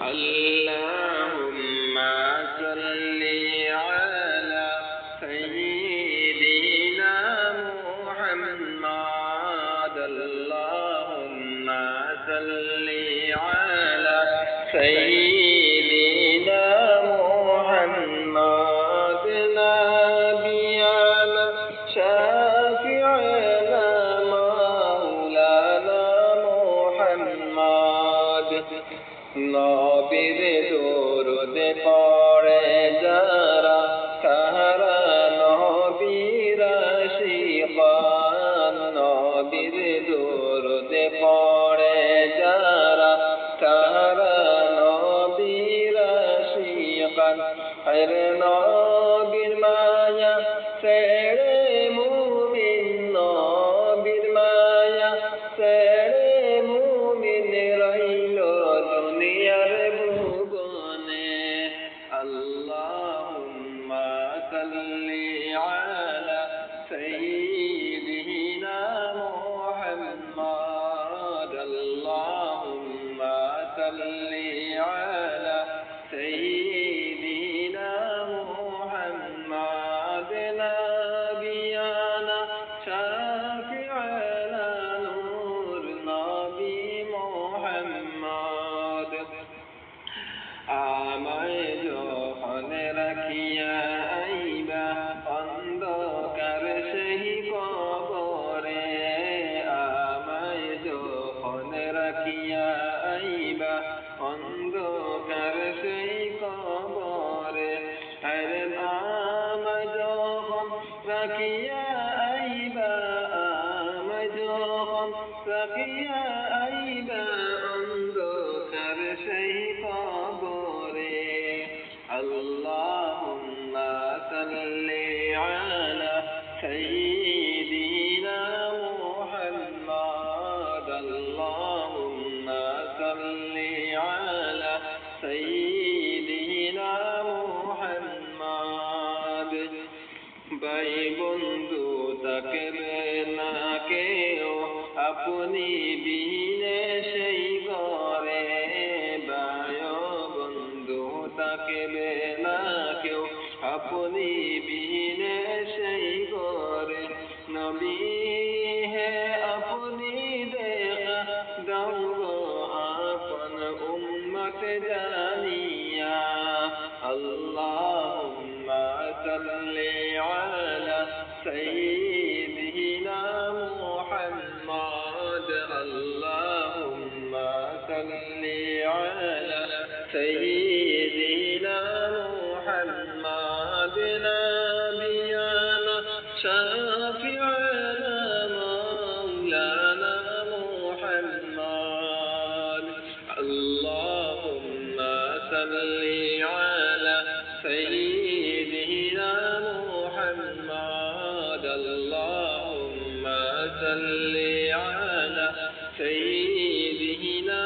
اللهم صل على سيدنا محمد اللهم صل على سيدنا محمد نبينا شافعنا مولانا محمد নবীর দরুদ পড়ে যারা তারা নবীর আশিকান নবীর দরুদ পড়ে যারা তারা নবীর আশিকান আরে নবীর মায়া ছেড়ে মুমিন নবীর মায়া ছেড়ে মুমিন রইল দুনিয়ার ভুবনে আল্লাহুম্মা সাল্লি আলা সাইয়্যিদিনা মুহাম্মদ আল্লাহুম্মা সাল্লি আলা সাইয়্যিদিনা মুহাম্মদ নাবিয়ানা শাফি'ানা নূর নবী মুহাম্মদ আমায় যখন রাখিয়া আইবা অন্ধকার সেই কবরে আমায় যখন রাখিয়া আইবা অন্ধকার সেই কবরে আরে আমায় যখন রাখিয়া আইবা আমায় যখন রাখিয়া আইবা অন্ধকার সেই কবরে আল্লাহুম্মা সাল্লি আলা সাইয়্যিদিনা মুহাম্মদ আল্লাহুম্মা সাল্লি আলা সাইয়্যিদিনা মুহাম্মদ ভাই বন্ধু থাকবে না কেউ আপনি বিনে সেই ঘরে ভাই বন্ধু থাকবে না কেউ আপনি বিনে সেই ঘরে নবী হে আপনি দেখা দাও গো আপন উম্মত জানিয়া আল্লাহুম্মা সাল্লি আলা সাইয়্যিদিনা মুহাম্মদ আল্লাহুম্মা সাল্লি আলা সাইয়্যিদিনা মুহাম্মদ নাবিয়ানা শাফি'ানা মাওলানা মুহাম্মদ আল্লাহুম্মা সাল্লি আলা সাইয়্যিদিনা মুহাম্মদ আল্লাহুম্মা সাল্লি আলা সাইয়্যিদিনা